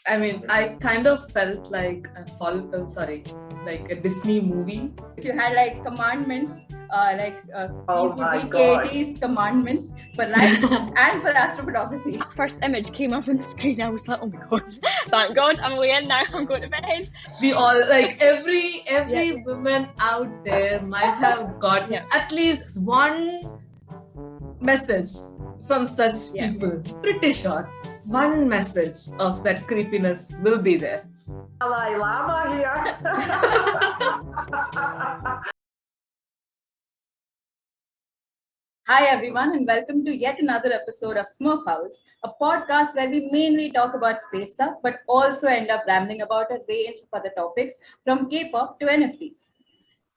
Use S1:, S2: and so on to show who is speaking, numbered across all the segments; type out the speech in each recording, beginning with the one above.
S1: I mean, I kind of felt like like a Disney movie.
S2: If you had like commandments,
S3: Oh
S2: these
S3: my
S2: would be
S3: God.
S2: Katie's commandments for life and for astrophotography.
S4: First image came up on the screen, I was like, oh my god, thank god, I'm away now, I'm going to bed.
S1: We all, like every woman out there might have got at least one message from such people. Pretty sure one message of that creepiness will be there.
S3: Dalai Lama here.
S2: Hi everyone, and welcome to yet another episode of Smurf House, a podcast where we mainly talk about space stuff, but also end up rambling about a range of other topics from K-pop to NFTs.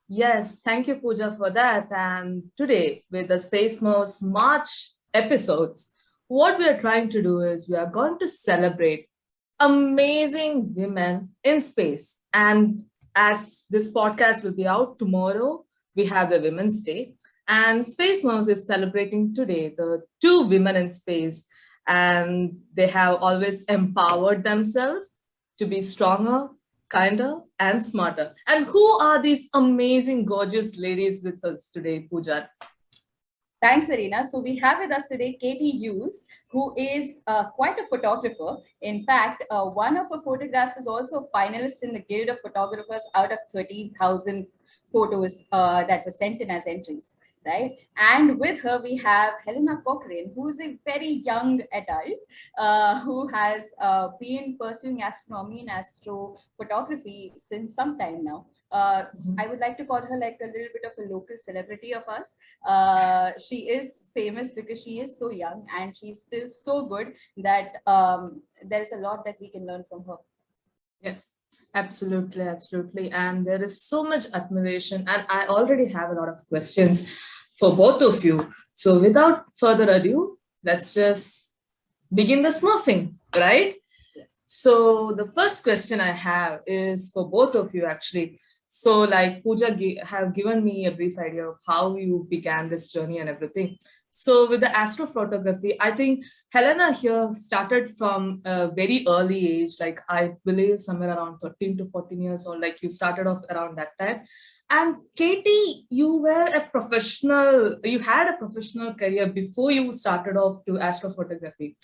S1: Yes, thank you, Pooja, for that. And today, with the Space Smurfs March episodes, what we are trying to do is we are going to celebrate amazing women in space. And as this podcast will be out tomorrow, we have the Women's Day. And Space Smurfs is celebrating today the two women in space. And they have always empowered themselves to be stronger, kinder, and smarter. And who are these amazing, gorgeous ladies with us today, Pooja?
S2: Thanks, Arena. So we have with us today Katie Hughes, who is quite a photographer. In fact, one of her photographs was also a finalist in the Guild of Photographers out of 13,000 photos that were sent in as entries, right? And with her, we have Helena Cochrane, who is a very young adult who has been pursuing astronomy and astrophotography since some time now. I would like to call her like a little bit of a local celebrity of us. She is famous because she is so young and she's still so good that there's a lot that we can learn from her.
S1: Yeah, absolutely, absolutely. And there is so much admiration, and I already have a lot of questions for both of you. So without further ado, let's just begin the smurfing, right?
S2: Yes.
S1: So the first question I have is for both of you, actually. So like Pooja have given me a brief idea of how you began this journey and everything. So with the astrophotography, I think Helena here started from a very early age, like I believe somewhere around 13 to 14 years old, like you started off around that time. And Katie, you had a professional career before you started off to astrophotography.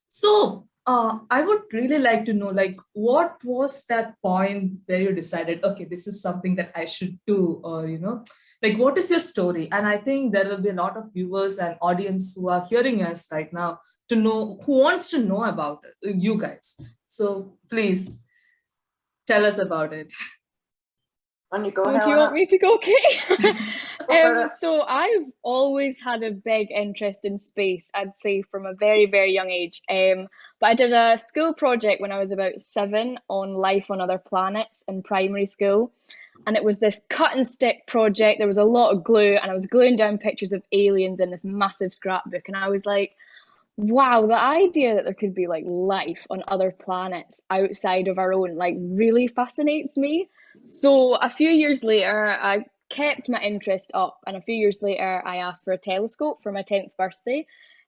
S1: So I would really like to know, like, what was that point where you decided, okay, this is something that I should do, or, like, what is your story? And I think there will be a lot of viewers and audience who are hearing us right now to know, who wants to know about it, you guys. So please tell us about it.
S3: On you go,
S4: Do
S3: Helena.
S4: you want me to go, Kate? So I've always had a big interest in space, I'd say from a very, very young age. But I did a school project when I was about 7 on life on other planets in primary school. And it was this cut and stick project. There was a lot of glue and I was gluing down pictures of aliens in this massive scrapbook. And I was like, wow, the idea that there could be like life on other planets outside of our own, like really fascinates me. So a few years later, I kept my interest up, and a few years later, I asked for a telescope for my 10th birthday.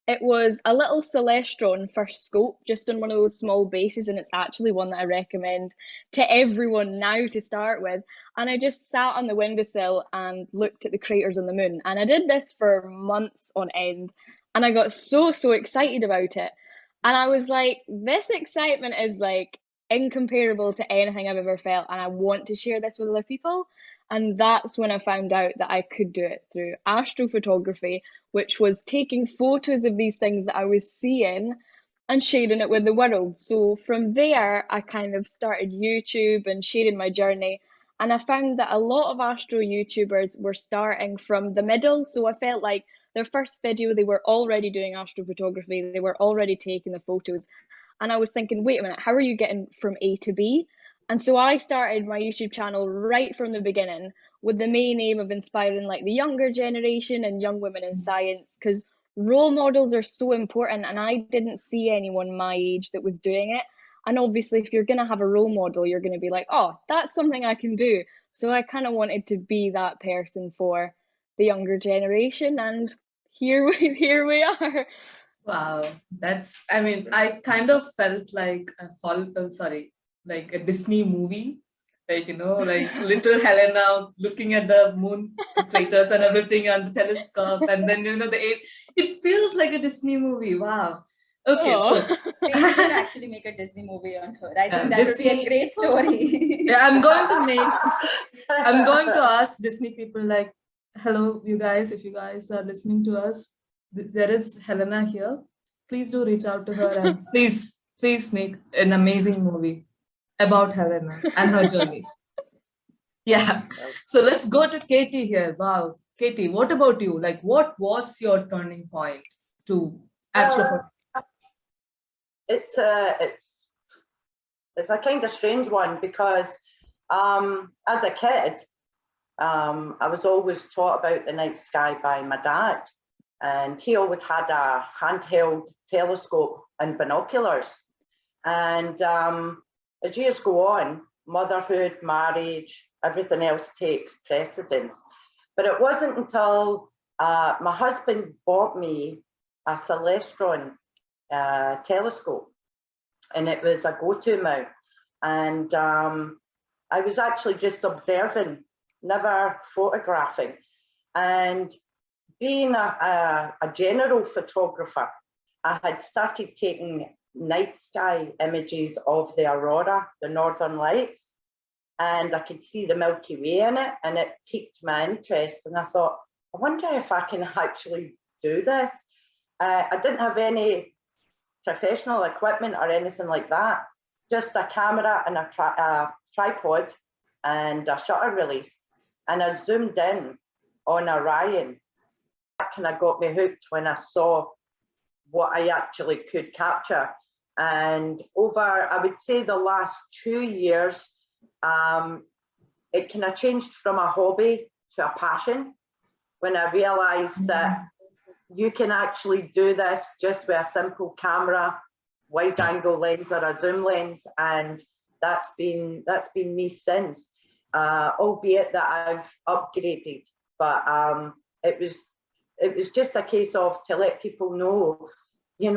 S4: It was a little Celestron first scope, just on one of those small bases, and it's actually one that I recommend to everyone now to start with. And I just sat on the windowsill and looked at the craters on the moon. And I did this for months on end, and I got so excited about it. And I was like, this excitement is like incomparable to anything I've ever felt, and I want to share this with other people. And that's when I found out that I could do it through astrophotography, which was taking photos of these things that I was seeing and sharing it with the world. So from there, I kind of started YouTube and sharing my journey. And I found that a lot of astro YouTubers were starting from the middle. So I felt like their first video, they were already doing astrophotography, they were already taking the photos. And I was thinking, wait a minute, how are you getting from A to B? And so I started my YouTube channel right from the beginning with the main aim of inspiring like the younger generation and young women in science, because role models are so important, and I didn't see anyone my age that was doing it. And obviously, if you're going to have a role model, you're going to be like, oh, that's something I can do. So I kind of wanted to be that person for the younger generation, and here we are.
S1: Wow, that's, I mean, I kind of felt like like a Disney movie, like, like little Helena looking at the moon craters and everything on the telescope. And then, it feels like a Disney movie. Wow. Okay,
S4: Oh.
S1: so
S2: They should actually make a Disney movie on her. I think that would be a
S1: Disney.
S2: great story.
S1: Yeah, I'm going to ask Disney people like, hello, you guys, if you guys are listening to us, there is Helena here. Please do reach out to her and please make an amazing movie about Helena and her journey. Yeah. So let's go to Katie here. Wow. Katie, what about you? Like, what was your turning point to astrophotography?
S3: It's a kind of strange one because as a kid, I was always taught about the night sky by my dad, and he always had a handheld telescope and binoculars. And as years go on, motherhood, marriage, everything else takes precedence. But it wasn't until my husband bought me a Celestron telescope, and it was a go-to mount. And I was actually just observing, never photographing. And being a general photographer, I had started taking night sky images of the aurora, the northern lights, and I could see the Milky Way in it, and it piqued my interest. And I thought, I wonder if I can actually do this. I didn't have any professional equipment or anything like that, just a camera and a tripod and a shutter release. And I zoomed in on Orion. That kind of got me hooked when I saw what I actually could capture. And over, I would say, the last 2 years, it kind of changed from a hobby to a passion when I realized that you can actually do this just with a simple camera, wide angle lens or a zoom lens, and that's been me since. Albeit that I've upgraded, but it was just a case of to let people know, you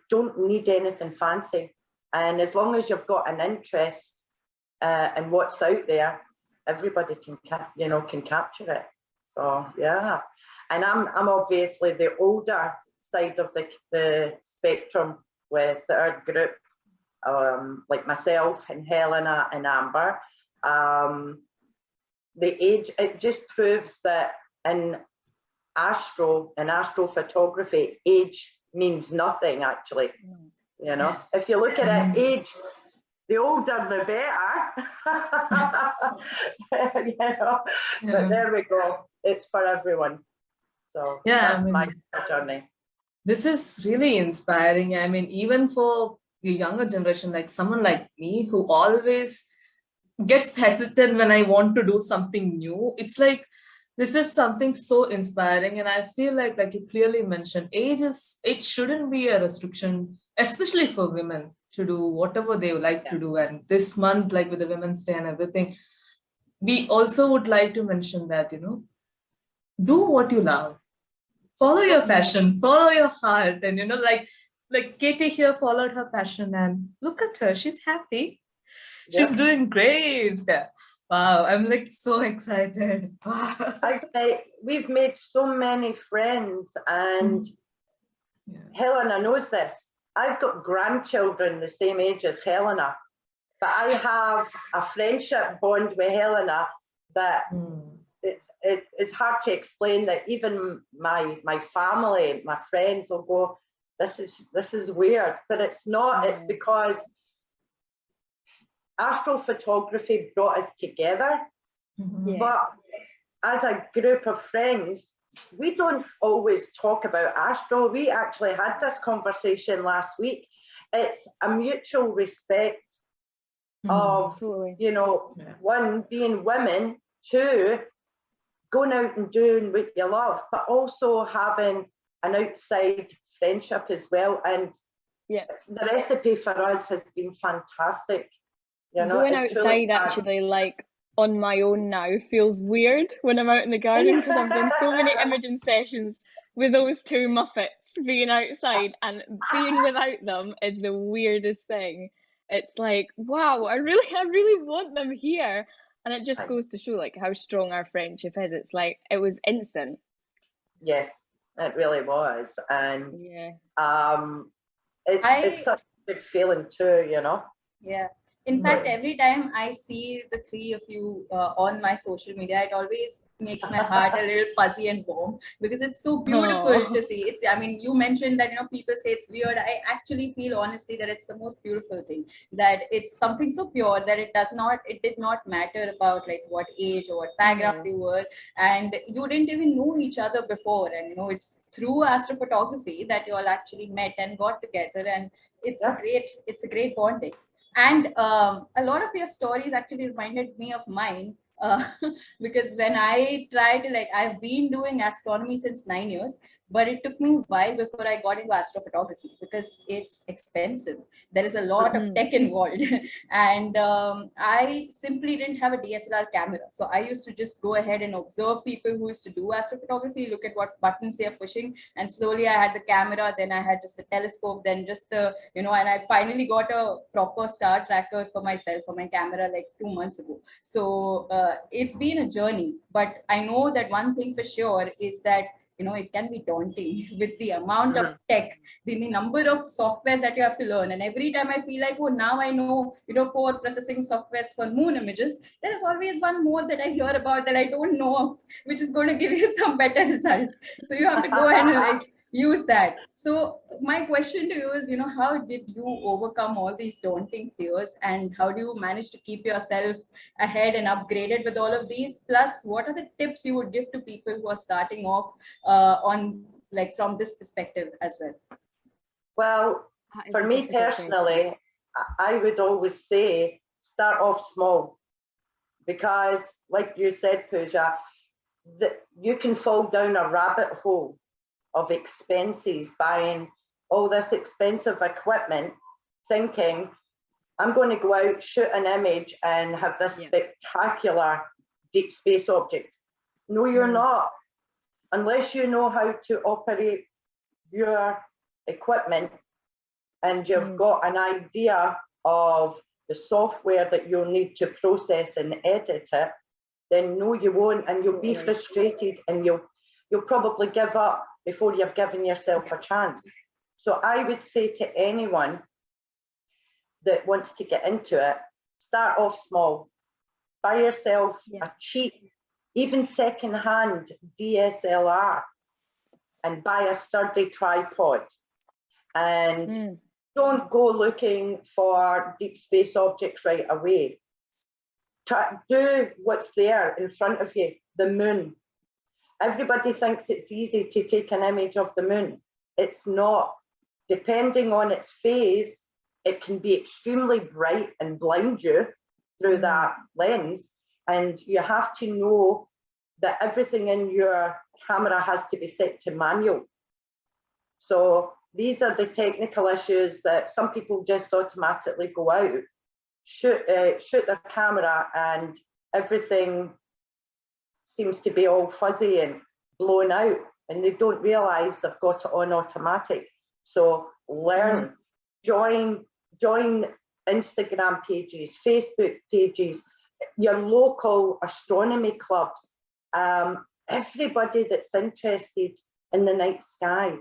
S3: don't need anything fancy, and as long as you've got an interest in what's out there, everybody can capture it. So yeah, and I'm obviously the older side of the spectrum with our group, like myself and Helena and Amber. The age, it just proves that in astrophotography, age means nothing actually.
S1: Yes.
S3: If you look at it, age, the older the better. But there we go, it's for everyone. So
S1: yeah,
S3: that's my journey.
S1: This is really inspiring. I mean, even for the younger generation, like someone like me who always gets hesitant when I want to do something new, it's like this is something so inspiring. And I feel like you clearly mentioned, it shouldn't be a restriction, especially for women, to do whatever they like to do. And this month, like with the Women's Day and everything, we also would like to mention that, do what you love, follow your passion, follow your heart. And like Katie here followed her passion, and look at her, she's happy. She's doing great. Wow, I'm like so excited.
S3: We've made so many friends, and Helena knows this. I've got grandchildren the same age as Helena, but I have a friendship bond with Helena that it's hard to explain, that even my family, my friends will go, this is weird, but it's not. It's because astrophotography brought us together. But as a group of friends, we don't always talk about astro. We actually had this conversation last week. It's a mutual respect of, one, being women, two, going out and doing what you love, but also having an outside friendship as well. And the recipe for us has been fantastic.
S4: Going outside actually, like on my own now, feels weird when I'm out in the garden, because I've done so many imaging sessions with those two Muppets. being outside, and being without them is the weirdest thing. It's like, wow, I really want them here. And it just goes to show like how strong our friendship is. It's like it was instant.
S3: Yes, it really was. And
S4: Yeah.
S3: it's such a good feeling too, you know.
S2: Yeah. In fact, every time I see the three of you on my social media, it always makes my heart a little fuzzy and warm, because it's so beautiful to see. It's, I mean, you mentioned that, you know, people say it's weird. I actually feel honestly that it's the most beautiful thing, that it's something so pure that it did not matter about like what age or what paragraph they were, and you didn't even know each other before. And, you know, it's through astrophotography that you all actually met and got together, and it's a great bonding. And a lot of your stories actually reminded me of mine, because when I tried to, like, I've been doing astronomy since 9 years, but it took me a while before I got into astrophotography because it's expensive. There is a lot of tech involved, and I simply didn't have a DSLR camera. So I used to just go ahead and observe people who used to do astrophotography, look at what buttons they are pushing, and slowly I had the camera, then I had just a telescope, then just the, you know, and I finally got a proper star tracker for myself for my camera like 2 months ago. So it's been a journey, but I know that one thing for sure is that, you know, it can be daunting with the amount of tech, the number of softwares that you have to learn. And every time I feel like, oh, now I know, you know, for processing softwares for moon images, there is always one more that I hear about that I don't know of, which is going to give you some better results. So you have to go ahead and like use that. So my question to you is, you know, how did you overcome all these daunting fears, and how do you manage to keep yourself ahead and upgraded with all of these? Plus, what are the tips you would give to people who are starting off on, like, from this perspective as well?
S3: Well, for me personally, I would always say start off small, because like you said, Pooja, that you can fall down a rabbit hole of expenses, buying all this expensive equipment, thinking I'm going to go out, shoot an image and have this spectacular deep space object. No, you're not. Unless you know how to operate your equipment and you've got an idea of the software that you'll need to process and edit it, then no, you won't, and you'll be frustrated, and you'll probably give up before you've given yourself a chance. So I would say to anyone that wants to get into it, start off small. Buy yourself a cheap, even second-hand DSLR, and buy a sturdy tripod. And don't go looking for deep space objects right away. Do what's there in front of you, the moon. Everybody thinks it's easy to take an image of the moon. It's not. Depending on its phase, it can be extremely bright and blind you through that lens. And you have to know that everything in your camera has to be set to manual. So these are the technical issues that some people just automatically go out, shoot their camera, and everything seems to be all fuzzy and blown out, and they don't realize they've got it on automatic. So learn, join Instagram pages, Facebook pages, your local astronomy clubs, everybody that's interested in the night sky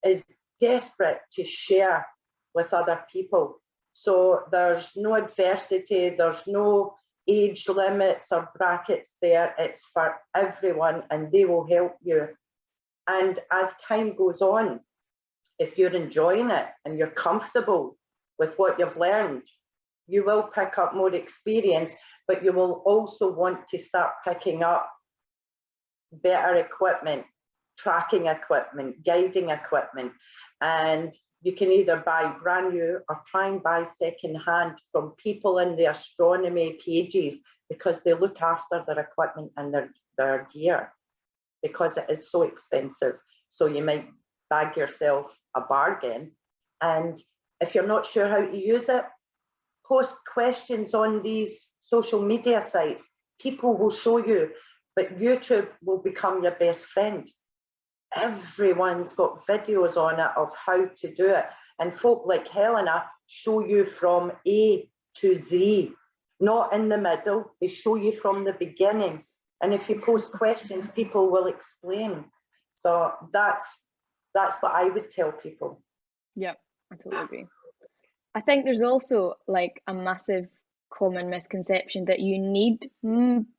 S3: is desperate to share with other people. So there's no adversity, there's no age limits or brackets there. It's for everyone, and they will help you. And as time goes on, if you're enjoying it and you're comfortable with what you've learned, you will pick up more experience, but you will also want to start picking up better equipment, tracking equipment, guiding equipment. And you can either buy brand new or try and buy secondhand from people in the astronomy pages, because they look after their equipment and their gear, because it is so expensive. So you might bag yourself a bargain. And if you're not sure how to use it, post questions on these social media sites. People will show you, but YouTube will become your best friend. everyone's got videos on it of how to do it. And folk like Helena show you from A to Z, not in the middle. They show you from the beginning. And if you post questions, people will explain. So that's what I would tell people.
S4: Yeah, I totally agree. I think there's also like a massive common misconception that you need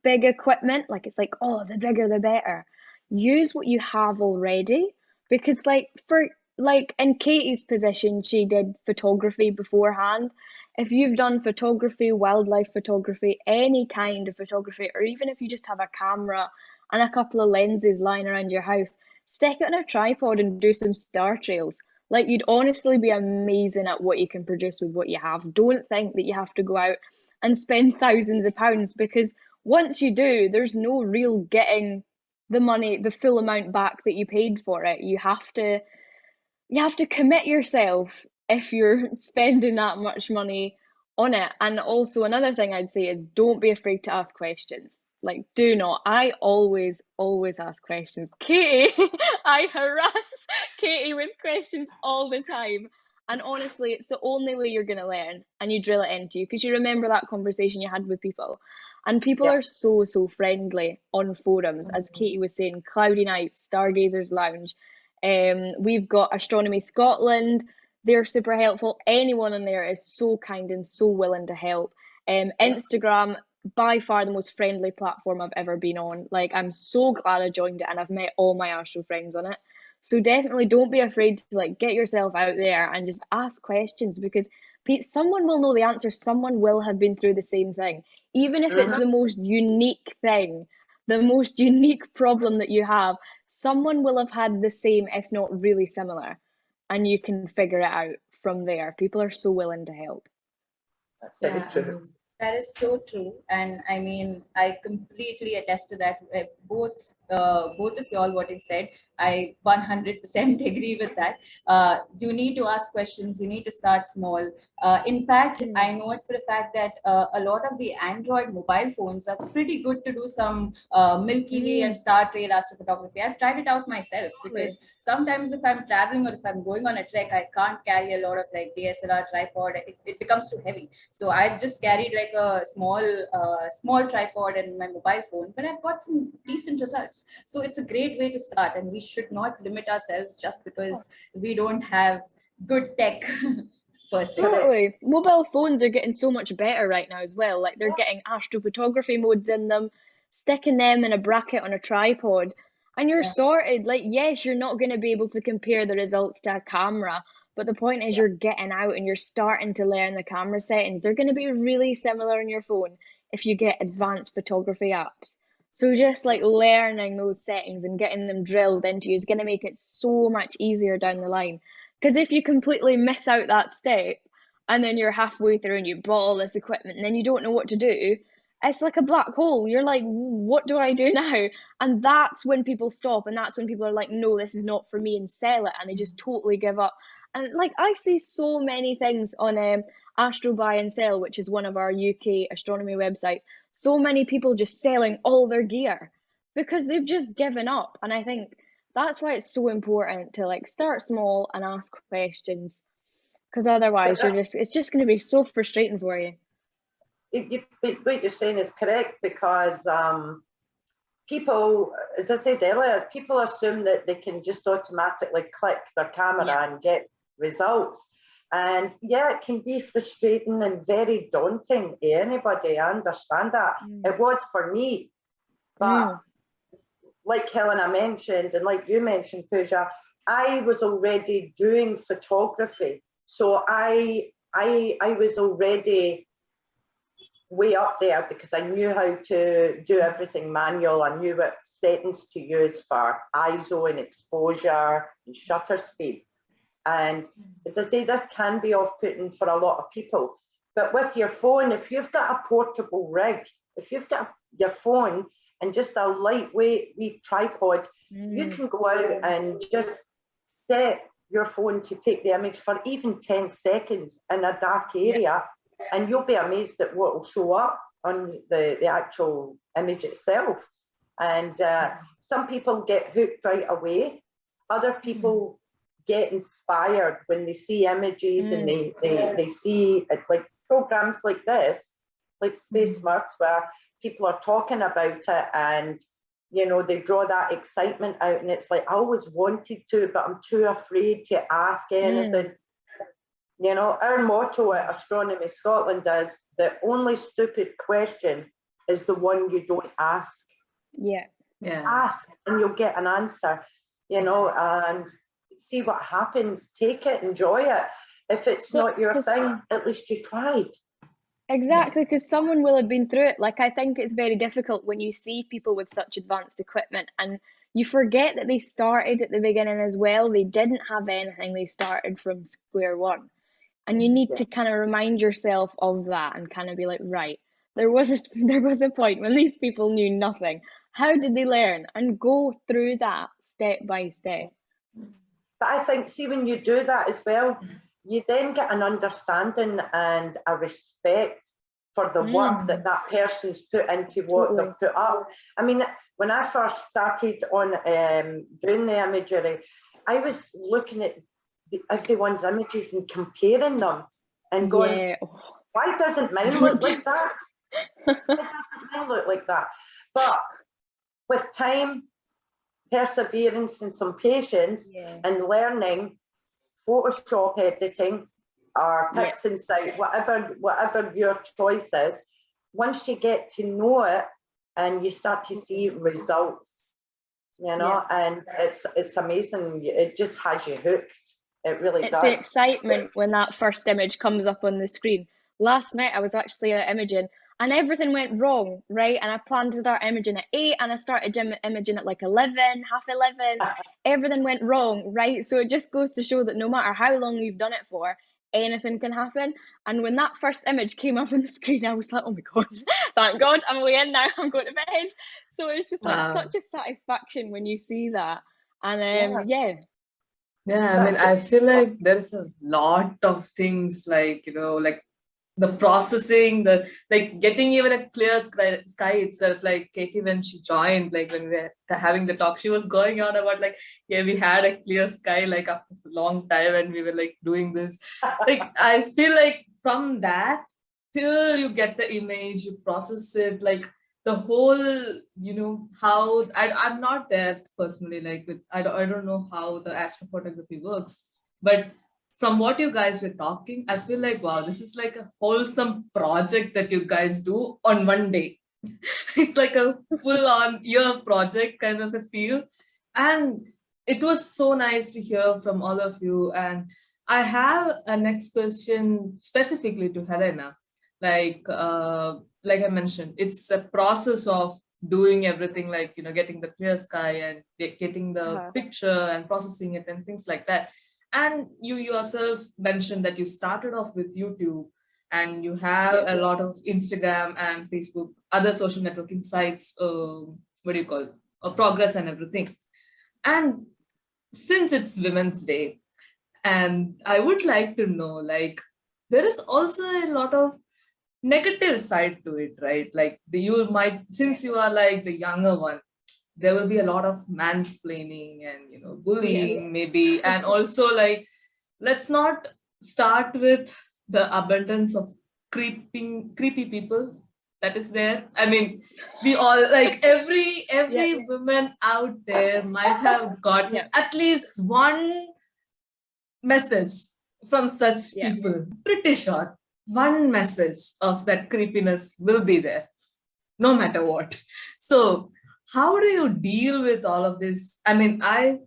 S4: big equipment. Like it's like, oh, the bigger the better. Use what you have already, because like for like in Katie's position, she did photography beforehand. If you've done photography, wildlife photography, any kind of photography, or even if you just have a camera and a couple of lenses lying around your house, stick it on a tripod and do some star trails. Like you'd honestly be amazing at what you can produce with what you have. Don't think that you have to go out and spend thousands of pounds, because once you do, there's no real getting the money, the full amount back that you paid for it. You have to commit yourself if you're spending that much money on it. And also another thing I'd say is don't be afraid to ask questions. Like, do not. I always ask questions. Katie, I harass Katie with questions all the time. And honestly, it's the only way you're going to learn, and you drill it into you, because you remember that conversation you had with people. And people are so friendly on forums, as Katie was saying, Cloudy Nights, Stargazers Lounge. We've got Astronomy Scotland. They're super helpful. Anyone in there is so kind and so willing to help. Instagram, by far the most friendly platform I've ever been on. Like, I'm so glad I joined it, and I've met all my astro friends on it. So definitely don't be afraid to like get yourself out there and just ask questions, because someone will know the answer. Someone will have been through the same thing, even if it's the most unique thing, the most unique problem that you have. Someone will have had the same, if not really similar, and you can figure it out from there. People are so willing to help.
S3: That's very true.
S2: That is so true, and I mean, I completely attest to that. Both of y'all, what you said, I 100% agree with that. You need to ask questions. You need to start small. In fact, I know it for a fact that a lot of the Android mobile phones are pretty good to do some Milky Way and star trail astrophotography. I've tried it out myself, because sometimes if I'm traveling or if I'm going on a trek, I can't carry a lot of like DSLR tripod. It becomes too heavy. So I've just carried like a small tripod and my mobile phone, but I've got some decent results. So it's a great way to start, and we should not limit ourselves just because we don't have good tech per se.
S4: Totally. Mobile phones are getting so much better right now as well. Like they're getting astrophotography modes in them, sticking them in a bracket on a tripod, and you're sorted. Like, yes, you're not going to be able to compare the results to a camera, but the point is you're getting out and you're starting to learn the camera settings. They're going to be really similar on your phone if you get advanced photography apps. So just like learning those settings and getting them drilled into you is going to make it so much easier down the line. Because if you completely miss out that step and then you're halfway through and you bought all this equipment and then you don't know what to do, it's like a black hole. You're like, what do I do now? And that's when people stop, and that's when people are like, no, this is not for me, and sell it, and they just totally give up. And like I see so many things on Astro Buy and Sell, which is one of our UK astronomy websites. So many people just selling all their gear because they've just given up. And I think that's why it's so important to like start small and ask questions, because otherwise it's just going to be so frustrating for you.
S3: What you're saying is correct, because people, as I said earlier, people assume that they can just automatically click their camera and get results. And it can be frustrating and very daunting to anybody. I understand that. It was for me. But like Helena mentioned, and like you mentioned, Pooja, I was already doing photography. So I was already way up there, because I knew how to do everything manual. I knew what settings to use for ISO and exposure and shutter speed. And as I say, this can be off-putting for a lot of people. But with your phone, if you've got a portable rig, if you've got your phone and just a lightweight wee tripod, you can go out and just set your phone to take the image for even 10 seconds in a dark area, and you'll be amazed at what will show up on the actual image itself. And some people get hooked right away. other people get inspired when they see images and they see it, like programs like this, like Space Smurfs, where people are talking about it and, you know, they draw that excitement out, and it's like, I always wanted to, but I'm too afraid to ask anything. You know, our motto at Astronomy Scotland is, the only stupid question is the one you don't ask. Ask and you'll get an answer, you know, and see what happens. Take it, enjoy it. If it's not your thing, at least you tried.
S4: Exactly, because someone will have been through it. Like, I think it's very difficult when you see people with such advanced equipment and you forget that they started at the beginning as well. They didn't have anything, they started from square one. And you need to kind of remind yourself of that and kind of be like, right, there was a point when these people knew nothing. How did they learn? And go through that step by step.
S3: But I think, see, when you do that as well, you then get an understanding and a respect for the work that that person's put into what they've put up. I mean, when I first started on doing the imagery, I was looking at everyone's images and comparing them and going, why doesn't mine look like that? Why doesn't mine look like that? But with time, perseverance and some patience and learning Photoshop editing or PixInsight, whatever your choice is, once you get to know it and you start to see results, you know, and it's amazing. It just has you hooked. It really does.
S4: It's the excitement when that first image comes up on the screen. Last night I was actually imaging and everything went wrong, right? And I planned to start imaging at 8 and I started imaging at like 11, half 11. Everything went wrong, right? So it just goes to show that no matter how long you've done it for, anything can happen. And when that first image came up on the screen, I was like, oh my God, thank God, I'm away in now, I'm going to bed. So it's just like such a satisfaction when you see that. And
S1: Yeah, I mean, I feel like there's a lot of things like, you know, like the processing, the like getting even a clear sky itself. Like Katie, when she joined, like when we were having the talk, she was going on about like, we had a clear sky like after a long time and we were like doing this. Like, I feel like from that till you get the image, you process it, like the whole, you know, how I'm not there personally, like with, I don't know how the astrophotography works, but from what you guys were talking, I feel like, wow, this is like a wholesome project that you guys do on one day. It's like a full-on year project kind of a feel. And it was so nice to hear from all of you. And I have a next question specifically to Helena. Like I mentioned, it's a process of doing everything, like, you know, getting the clear sky and getting the picture and processing it and things like that. And you yourself mentioned that you started off with YouTube and you have a lot of Instagram and Facebook, other social networking sites, what do you call it, progress and everything. And since it's Women's Day, and I would like to know, like, there is also a lot of negative side to it, right? Like you might, since you are like the younger one, there will be a lot of mansplaining and, you know, bullying maybe. And also, like, let's not start with the abundance of creepy people that is there. I mean, we all, like, every woman out there might have gotten at least one message from such people. Pretty sure one message of that creepiness will be there, no matter what. So how do you deal with all of this? I mean, I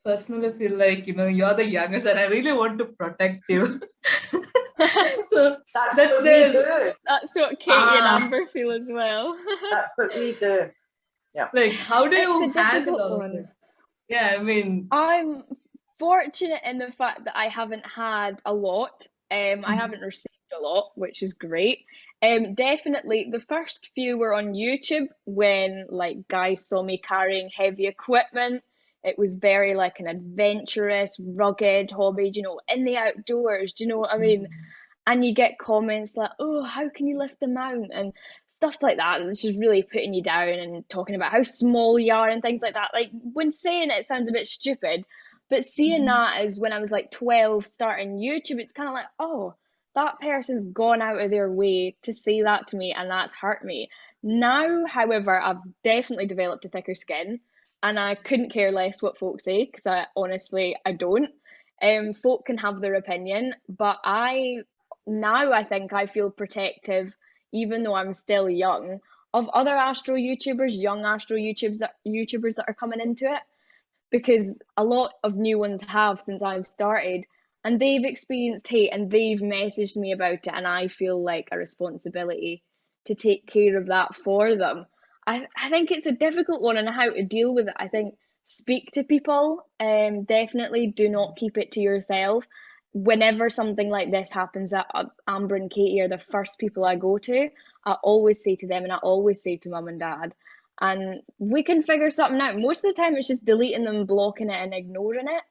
S1: personally feel like, you know, you're the youngest and I really want to protect you. So that's
S3: what we do.
S4: That's what Katie and Amber feel as well.
S3: That's what we do. Yeah.
S1: Like, how do you handle all
S4: one.
S1: of it? Yeah, I mean,
S4: I'm fortunate in the fact that I haven't had a lot. I haven't received a lot, which is great. Definitely the first few were on YouTube when like guys saw me carrying heavy equipment. It was very like an adventurous, rugged hobby, you know, in the outdoors, do you know what I mean? and you get comments like, oh, how can you lift the mount, and stuff like that. It's just really putting you down and talking about how small you are and things like that. Like, when saying it sounds a bit stupid, but seeing that as when I was like 12 starting YouTube, it's kind of like, oh, that person's gone out of their way to say that to me, and that's hurt me. Now, however, I've definitely developed a thicker skin, and I couldn't care less what folks say, because I don't. Folk can have their opinion, but I think I feel protective, even though I'm still young, of other young astro YouTubers that are coming into it, because a lot of new ones have since I've started, and they've experienced hate and they've messaged me about it, and I feel like a responsibility to take care of that for them. I think it's a difficult one on how to deal with it. I think speak to people, definitely do not keep it to yourself. Whenever something like this happens, Amber and Katie are the first people I go to. I always say to them, and I always say to mum and dad, and we can figure something out. Most of the time it's just deleting them, blocking it, and ignoring it,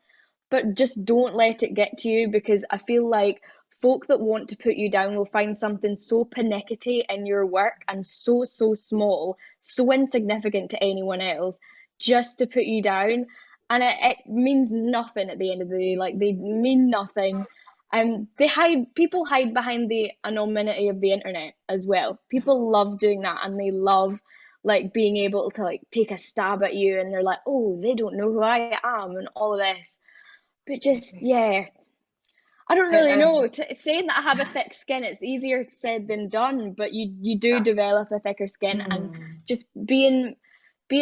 S4: but just don't let it get to you, because I feel like folk that want to put you down will find something so pernickety in your work and so small, so insignificant to anyone else, just to put you down, and it means nothing at the end of the day. Like, they mean nothing. People hide behind the anonymity of the internet as well. People love doing that, and they love like being able to like take a stab at you, and they're like, oh, they don't know who I am and all of this. But just, yeah, I don't really know. Saying that I have a thick skin, it's easier said than done, but you do develop a thicker skin, and just being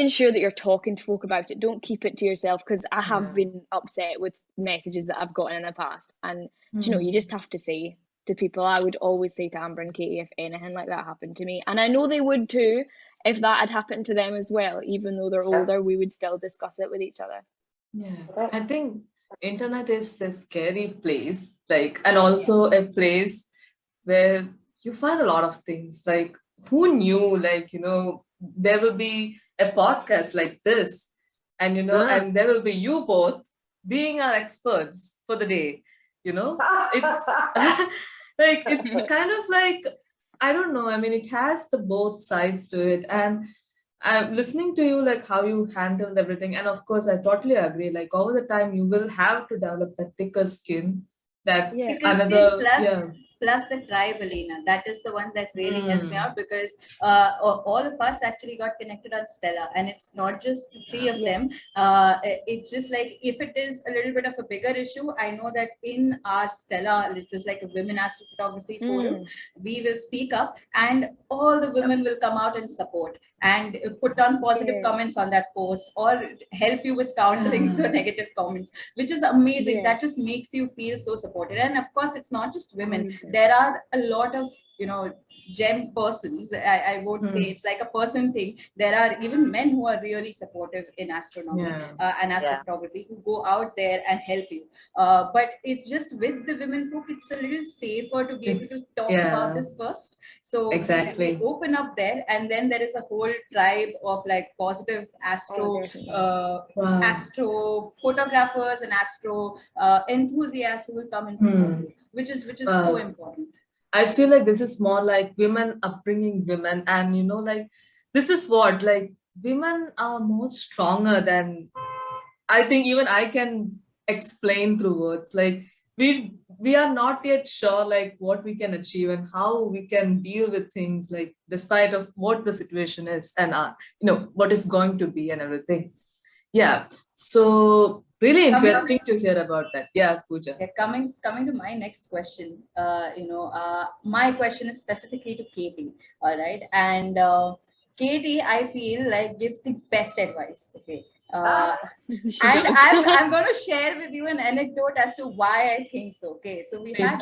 S4: sure that you're talking to folk about it. Don't keep it to yourself, because I have been upset with messages that I've gotten in the past, and you just have to say to people. I would always say to Amber and Katie if anything like that happened to me, and I know they would too if that had happened to them as well. Even though they're older, we would still discuss it with each other.
S1: Yeah, I think internet is a scary place, like, and also a place where you find a lot of things. Like, who knew, like, there will be a podcast like this, and and there will be you both being our experts for the day. It's like, it's kind of like, I don't know, I mean, it has the both sides to it. And I'm listening to you, like how you handled everything. And of course, I totally agree. Like, over the time, you will have to develop that thicker skin. That
S2: Plus the tribe, Helena. That is the one that really helps me out, because all of us actually got connected on Stella, and it's not just the three of them. It's just like, if it is a little bit of a bigger issue, I know that in our Stella, which was like a women astrophotography forum, we will speak up, and all the women will come out and support and put on positive comments on that post, or help you with countering the negative comments, which is amazing. That just makes you feel so supported. And of course, it's not just women. There are a lot of gem persons. I won't say it's like a person thing. There are even men who are really supportive in astronomy and astrophotography, who go out there and help you. But it's just with the women folk, it's a little safer to be able to talk about this first. So we open up there, and then there is a whole tribe of like positive astrophotographers and astro enthusiasts who will come and support you, which is so important.
S1: I feel like this is more like women upbringing women, and like, this is what, like, women are more stronger than I think even I can explain through words. Like, we are not yet sure, like, what we can achieve and how we can deal with things, like, despite of what the situation is, and what is going to be and everything. Yeah. So really interesting to hear about that. Yeah, Pooja.
S2: Yeah, coming to my next question. My question is specifically to Katie. All right, and Katie, I feel like, gives the best advice. Okay. And I'm going to share with you an anecdote as to why I think so. Okay, so we had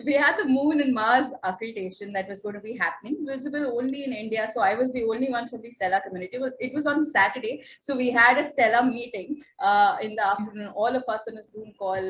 S2: we had the Moon and Mars occultation that was going to be happening, visible only in India. So I was the only one from the Stella community. It was on Saturday, so we had a Stella meeting in the afternoon, all of us on a Zoom call,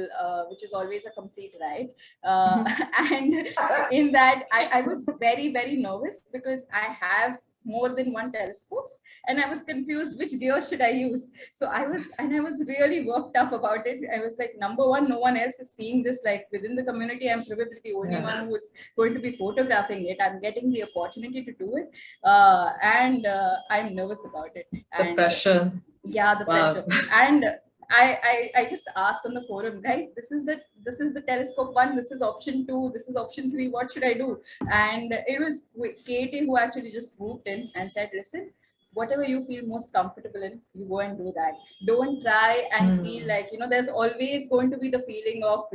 S2: which is always a complete ride. And in that, I was very, very nervous, because I have more than one telescopes, and I was confused which gear should I use. So I was really worked up about it. I was like, number one, no one else is seeing this. Like within the community, I'm probably the only one who is going to be photographing it. I'm getting the opportunity to do it, and I'm nervous about it.
S1: The pressure.
S2: Yeah, the pressure. And I just asked on the forum, guys, this is the telescope one, this is option 2, this is option 3, what should I do? And it was Katie who actually just swooped in and said, listen, whatever you feel most comfortable in, you go and do that. Don't try and feel like, there's always going to be the feeling of,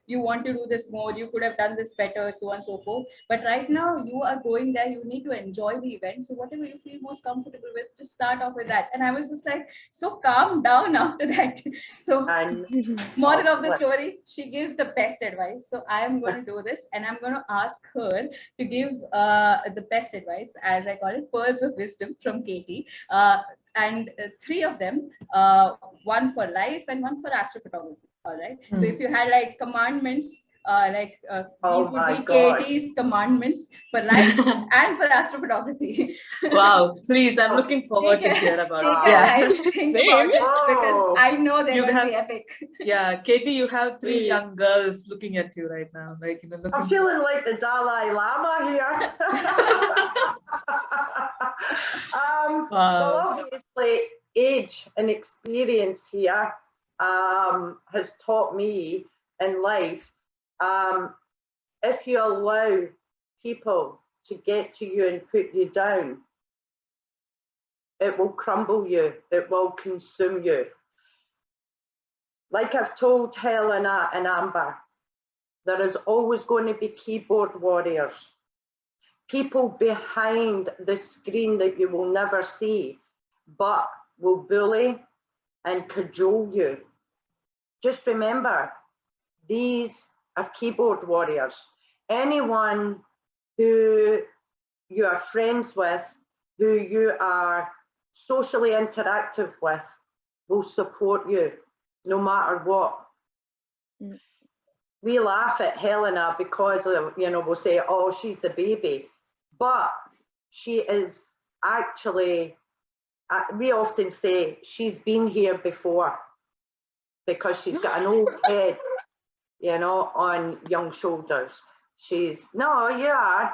S2: you want to do this more, you could have done this better, so on and so forth. But right now you are going there, you need to enjoy the event. So whatever you feel most comfortable with, just start off with that. And I was just like, so calm down after that. So moral of the story, she gives the best advice. So I am going to do this, and I'm going to ask her to give the best advice, as I call it, pearls of wisdom from Katie. And 3 of them, one for life and one for astrophotography. All right. So if you had like commandments, these would be Katie's commandments for life and for astrophotography.
S1: Wow, please, I'm looking forward to hear about
S2: it. Think about it, because I know they're going to be epic.
S1: Yeah, Katie, you have 3 young girls looking at you right now. Like,
S3: I'm feeling like the Dalai Lama here. Well, obviously, age and experience here has taught me in life, if you allow people to get to you and put you down, it will crumble you, it will consume you. Like I've told Helena and Amber, there is always going to be keyboard warriors, people behind the screen that you will never see, but will bully and cajole you. Just remember, these are keyboard warriors. Anyone who you are friends with, who you are socially interactive with, will support you no matter what. We laugh at Helena because of, we'll say, oh, she's the baby. But she is actually, we often say she's been here before, because she's got an old head, on young shoulders. No, you are.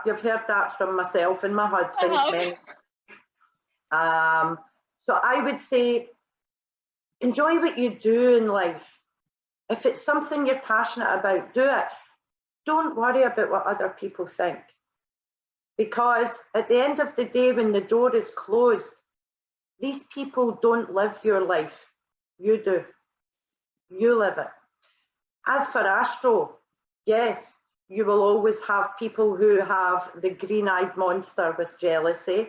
S3: You've heard that from myself and my husband. So I would say, enjoy what you do in life. If it's something you're passionate about, do it. Don't worry about what other people think. Because at the end of the day, when the door is closed, these people don't live your life. You do. You live it. As for astro, yes, you will always have people who have the green-eyed monster with jealousy.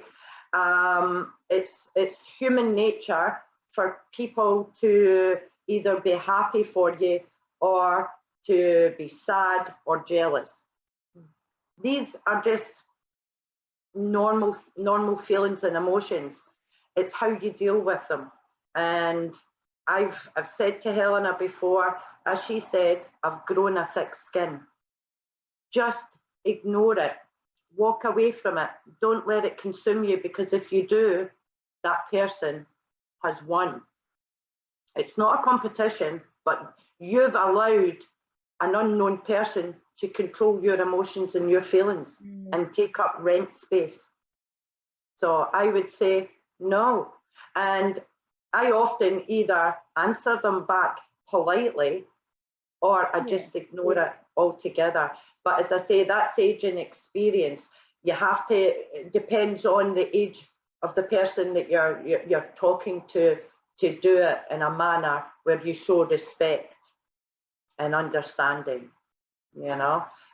S3: It's human nature for people to either be happy for you or to be sad or jealous. These are just normal feelings and emotions. It's how you deal with them. And I've said to Helena before, as she said, I've grown a thick skin. Just ignore it. Walk away from it. Don't let it consume you, because if you do, that person has won. It's not a competition, but you've allowed an unknown person to control your emotions and your feelings and take up rent space. So I would say no. And I often either answer them back politely or I just ignore it altogether. But as I say, that's age and experience. You have to, it depends on the age of the person that you're talking to do it in a manner where you show respect and understanding,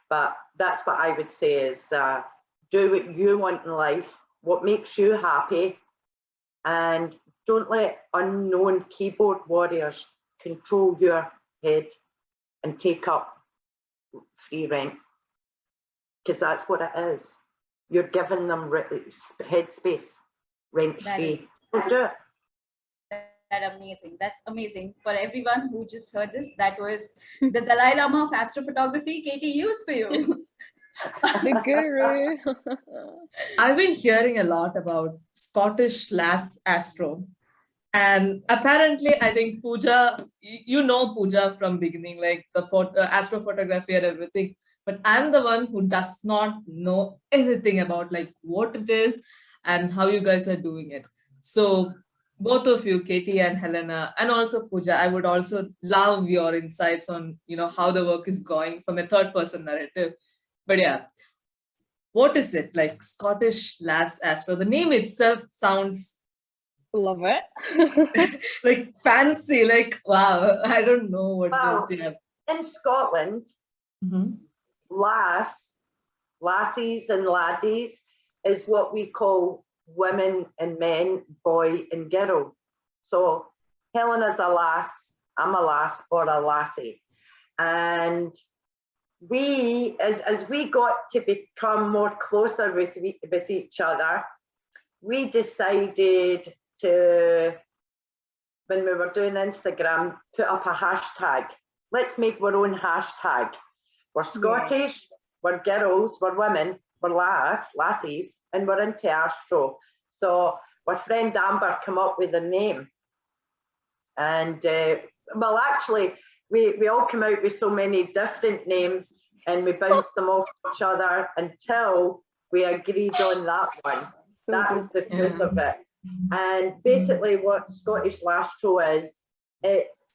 S3: But that's what I would say is do what you want in life, what makes you happy, and don't let unknown keyboard warriors control your head and take up free rent, because that's what it is. You're giving them headspace, rent free. So do it.
S2: Amazing. That's amazing. For everyone who just heard this, that was the Dalai Lama of astrophotography, Katie Hughes, for you.
S4: The guru.
S1: I've been hearing a lot about Scottish lass astro. And apparently, I think Pooja, you know Pooja from beginning, like the astrophotography and everything. But I'm the one who does not know anything about like what it is and how you guys are doing it. So both of you, Katie and Helena, and also Pooja, I would also love your insights on how the work is going from a third person narrative. But yeah, what is it like Scottish lass astro? The name itself sounds
S4: Love it.
S1: like fancy, like wow, I don't know what
S3: Well,
S1: this. Yeah.
S3: in Scotland,
S1: Mhm.
S3: lassies and laddies is what we call women and men, boy and girl. So Helena's a lass, I'm a lass or a lassie. And we, as we got to become more closer with each other, we decided to, when we were doing Instagram, put up a hashtag. Let's make our own hashtag. We're Scottish, we're girls, we're women, we're lassies, and we're into astro. So our friend Amber came up with a name. And well, actually, we all came out with so many different names and we bounced them off each other until we agreed on that one. That was the truth of it. And basically what Scottish Lastro is, it's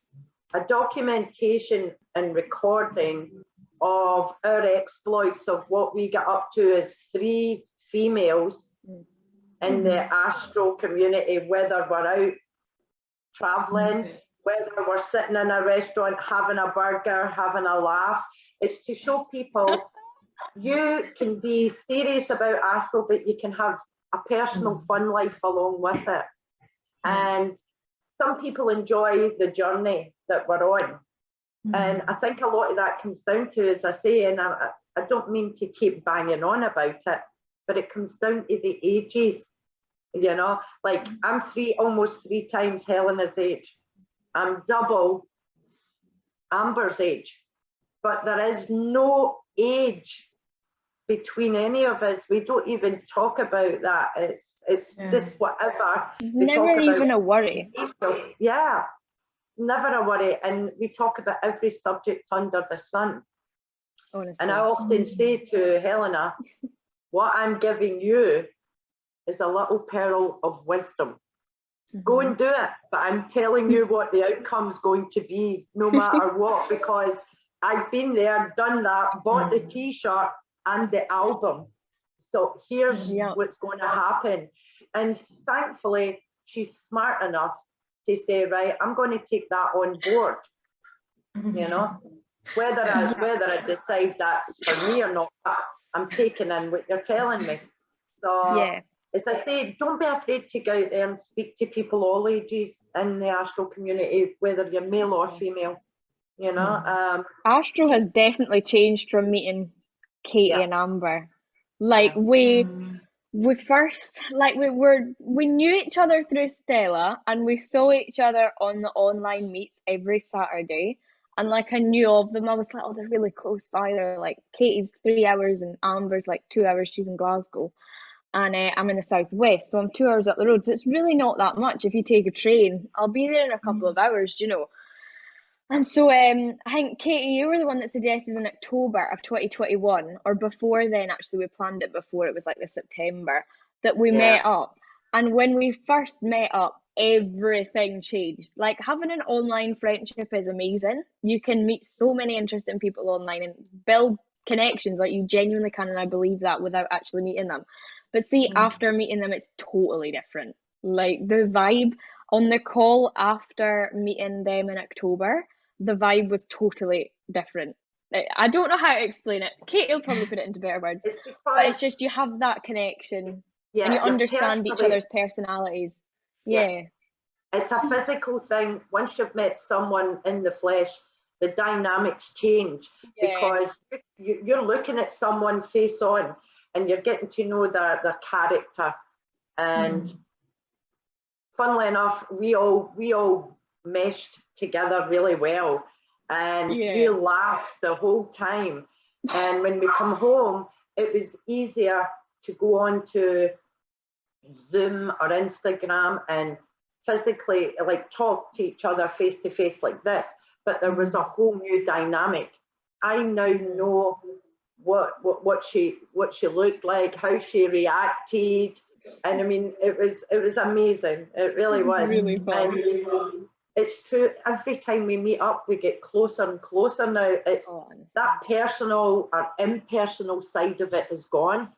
S3: a documentation and recording of our exploits of what we get up to as 3 females in the astro community, whether we're out traveling, whether we're sitting in a restaurant having a burger, having a laugh. It's to show people you can be serious about astro, but you can have a personal fun life along with it. And some people enjoy the journey that we're on. And I think a lot of that comes down to, as I say, and I don't mean to keep banging on about it, but it comes down to the ages. Like I'm almost 3 times Helena's age. I'm double Amber's age, but there is no age between any of us. We don't even talk about that. It's just whatever.
S4: Never even a worry.
S3: Yeah, never a worry. And we talk about every subject under the sun. Honestly. And I often say to Helena, what I'm giving you is a little pearl of wisdom. Go and do it, but I'm telling you what the outcome's going to be, no matter what, because I've been there, done that, bought the t-shirt and the album. So here's what's going to happen. And thankfully, she's smart enough to say, right, I'm going to take that on board. Whether I decide that's for me or not, I'm taking in what you're telling me. So as I say, don't be afraid to go out there and speak to people all ages in the astro community, whether you're male or female.
S4: Astro has definitely changed from meeting Katie and Amber. Like we first, like we knew each other through Stella, and we saw each other on the online meets every Saturday. And like I knew of them, I was like, oh, they're really close by. They're like Katie's 3 hours and Amber's like 2 hours. She's in Glasgow, and I'm in the southwest, so I'm 2 hours up the road. So it's really not that much if you take a train. I'll be there in a couple of hours, And so I think, Katie, you were the one that suggested in October of 2021, or before then, actually, we planned it before, it was like the September, that we met up. And when we first met up, everything changed. Like having an online friendship is amazing. You can meet so many interesting people online and build connections, like you genuinely can, and I believe that without actually meeting them. But see, after meeting them, it's totally different. Like the vibe on the call after meeting them in October, the vibe was totally different. I don't know how to explain it. Katie will probably put it into better words. But it's just you have that connection and you understand each other's personalities.
S3: It's a physical thing. Once you've met someone in the flesh, the dynamics change because you're looking at someone face on and you're getting to know their character. And funnily enough, we all meshed together really well, and we laughed the whole time. And when we come home, it was easier to go on to Zoom or Instagram and physically like talk to each other face to face like this, but there was a whole new dynamic. I now know what she looked like, how she reacted, and I mean it was amazing. It really was.
S4: Really fun.
S3: And it's true, every time we meet up we get closer and closer now. It's that personal or impersonal side of it is gone.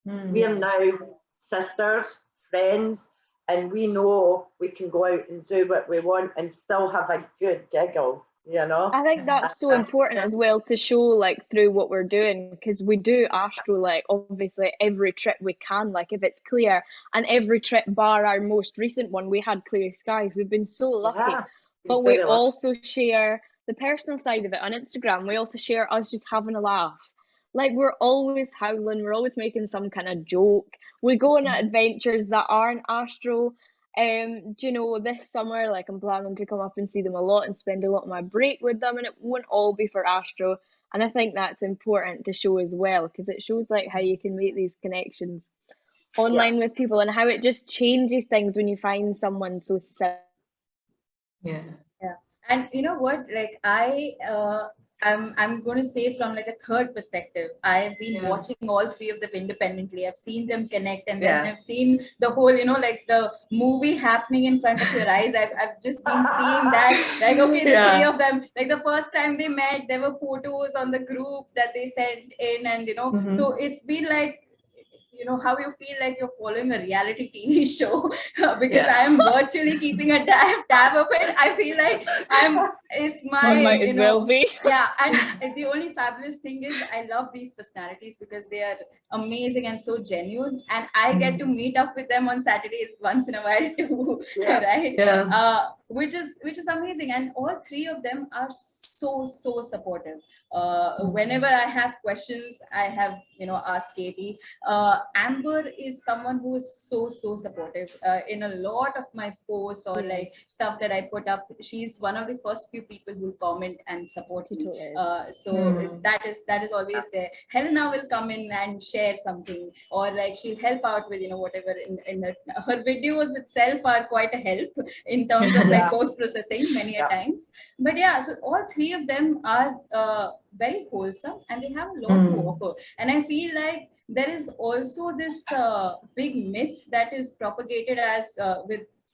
S3: We are now sisters, friends, and we know we can go out and do what we want and still have a good giggle, you know.
S4: I think that's so important as well, to show like through what we're doing, because we do astro like obviously every trip we can, like if it's clear, and every trip bar our most recent one we had clear skies. We've been so lucky. But we also share the personal side of it on Instagram. We also share us just having a laugh. Like we're always howling, we're always making some kind of joke. We go on adventures that aren't astro. Do you know, this summer, like I'm planning to come up and see them a lot and spend a lot of my break with them, and it won't all be for astro. And I think that's important to show as well, because it shows like how you can make these connections online with people, and how it just changes things when you find someone so similar.
S2: Yeah. And you know what, like I'm going to say from like a third perspective, I've been watching all three of them independently. I've seen them connect, and then I've seen the whole, you know, like the movie happening in front of your eyes. I've just been seeing that, like, okay, the three of them, like the first time they met, there were photos on the group that they sent in, and you know, so it's been like, you know, how you feel like you're following a reality TV show because I am virtually keeping a tab of it. I feel like it's my,
S4: one might as well be.
S2: And the only fabulous thing is I love these personalities because they are amazing and so genuine, and I get to meet up with them on Saturdays once in a while too, right? Which is amazing, and all three of them are so supportive. Whenever I have questions, I have, you know, asked Katie. Amber is someone who is so supportive in a lot of my posts or like stuff that I put up. She's one of the first few people who comment and support me. That is always there. Helena will come in and share something, or like she'll help out with, you know, whatever in her videos itself are quite a help in terms of like post processing many a times. But so all three of them are very wholesome, and they have a lot to offer. And I feel like there is also this big myth that is propagated as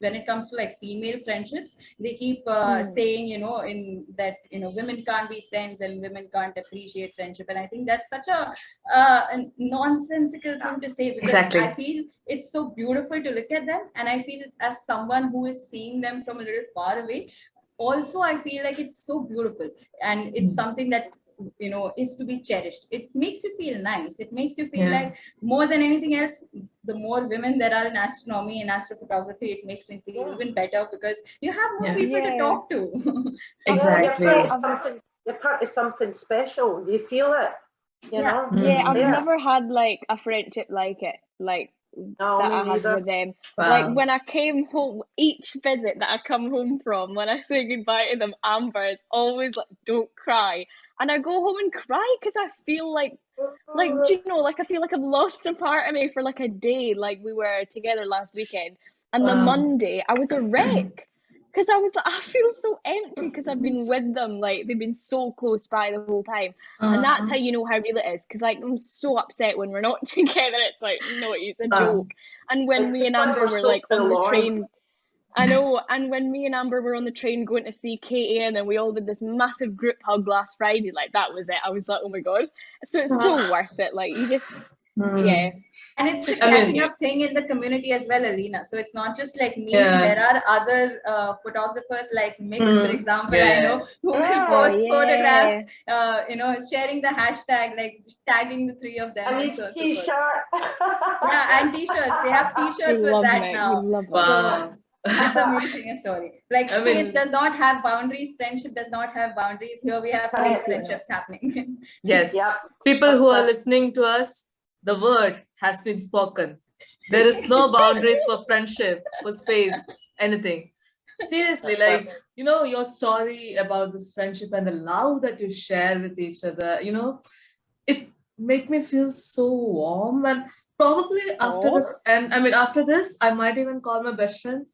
S2: when it comes to like female friendships. They keep saying, you know, in that, you know, women can't be friends and women can't appreciate friendship. And I think that's such a nonsensical thing to say, because I feel it's so beautiful to look at them, and I feel as someone who is seeing them from a little far away, also I feel like it's so beautiful, and it's something that, you know, is to be cherished. It makes you feel nice. It makes you feel like more than anything else, the more women there are in astronomy and astrophotography, it makes me feel even better, because you have more people to talk to.
S1: Exactly.
S3: You're part of something special. You feel it, you know?
S4: I've never had like a friendship like it, like that I had with them. Like when I came home, each visit that I come home from, when I say goodbye to them, Amber is always like, don't cry. And I go home and cry because I feel like, do you know, like I feel like I've lost a part of me for like a day. Like we were together last weekend, and the Monday I was a wreck because I was like, I feel so empty because I've been with them. Like they've been so close by the whole time, and that's how you know how real it is. Because like I'm so upset when we're not together. It's like, no, it's a joke. And when me and Amber were like on the train. I know, and when me and Amber were on the train going to see Katie, and then we all did this massive group hug last Friday, like that was it. I was like, oh my god. So it's so worth it. Like you just
S2: And it's a catching up thing in the community as well, Helena. So it's not just like me. There are other photographers like Mick, for example, I know, who will post photographs, you know, sharing the hashtag, like tagging the three of them.
S3: And
S2: so
S3: t-shirt.
S2: and t-shirts. They have t-shirts with that now.
S1: Wow.
S2: It's amazing. Sorry. Like space does not have boundaries. Friendship does not have boundaries. Here we have space friendships happening.
S1: Yes. People who are listening to us, the word has been spoken. There is no boundaries for friendship, for space, anything. Seriously, like, you know, your story about this friendship and the love that you share with each other, you know, it make me feel so warm. And probably after this, I might even call my best friend.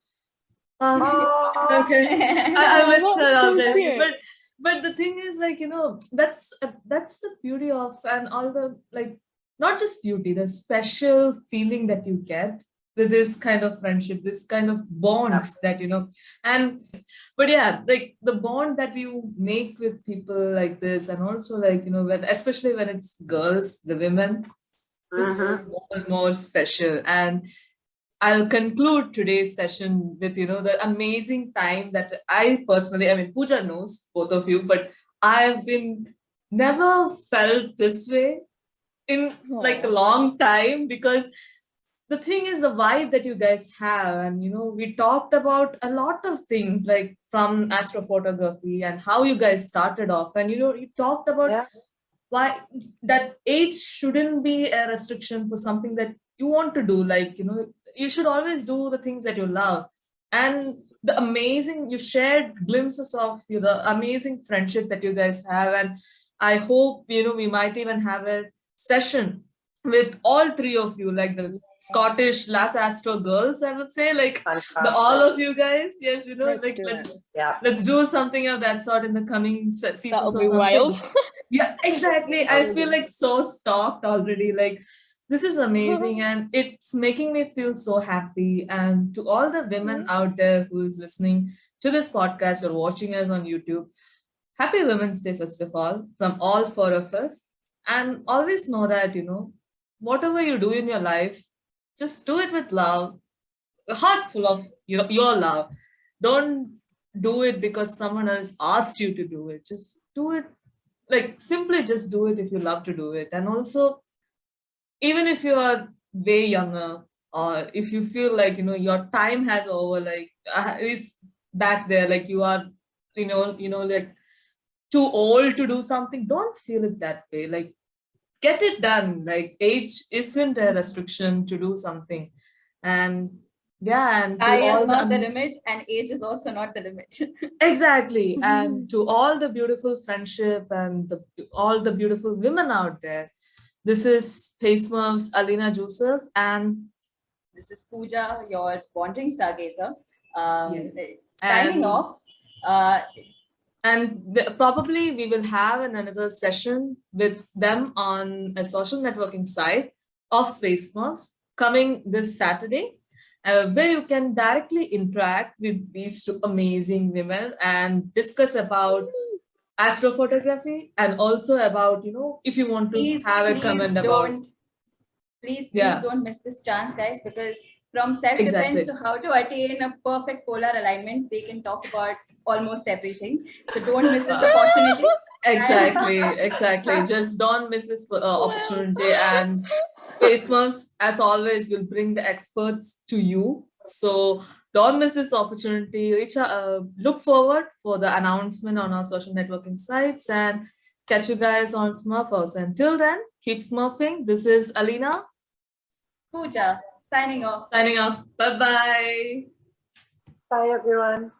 S1: Okay. I miss
S4: Oh,
S1: her
S4: that's so
S1: already.
S4: cute.
S1: But the thing is, like, that's the beauty of, and all the, like, not just beauty, the special feeling that you get with this kind of friendship, this kind of bonds that, and but yeah, like the bond that you make with people like this, and also, like, especially when it's girls, the women, it's more and more special. And I'll conclude today's session with, the amazing time that I personally, I mean, Pooja knows, both of you, but I've been never felt this way in like a long time, because the thing is the vibe that you guys have. And, we talked about a lot of things, like from astrophotography and how you guys started off. And, you talked about why that age shouldn't be a restriction for something that you want to do. Like, you should always do the things that you love. And the amazing, you shared glimpses of, the amazing friendship that you guys have. And I hope, we might even have a session with all three of you, like the Scottish Las Astro girls, I would say, like all of you guys. Yes, let's do something of that sort in the coming seasons.
S4: That'll
S1: or
S4: be
S1: something.
S4: wild.
S1: Yeah, exactly. I feel like so stalked already. Like, this is amazing, and it's making me feel so happy. And to all the women out there who is listening to this podcast or watching us on YouTube, happy Women's Day, first of all, from all four of us. And always know that, whatever you do in your life, just do it with love, a heart full of your love. Don't do it because someone else asked you to do it. Just do it, like, simply just do it if you love to do it. And also, even if you are way younger, or if you feel like, your time has over, like, is back there, like you are, like too old to do something, don't feel it that way. Like, get it done. Like, age isn't a restriction to do something. And yeah, and
S2: age is not the limit, and age is also not the limit.
S1: Exactly. And to all the beautiful friendship and all the beautiful women out there, this is Space Smurfs, Alina Joseph, and
S2: this is Pooja, your wandering stargazer,
S1: And-
S2: signing off.
S1: And probably we will have another session with them on a social networking site of Space Smurfs coming this Saturday, where you can directly interact with these two amazing women and discuss about astrophotography, and also about, if you want to have a comment about.
S2: Please don't miss this chance, guys, because from self-defense to how to attain a perfect polar alignment, they can talk about almost everything. So don't miss this opportunity.
S1: Exactly. Just don't miss this opportunity. And Space Smurfs, as always, will bring the experts to you. So don't miss this opportunity. Look forward for the announcement on our social networking sites, and catch you guys on Smurfs. Until then, keep smurfing. This is Alina.
S2: Pooja, signing off.
S1: Bye-bye.
S3: Bye, everyone.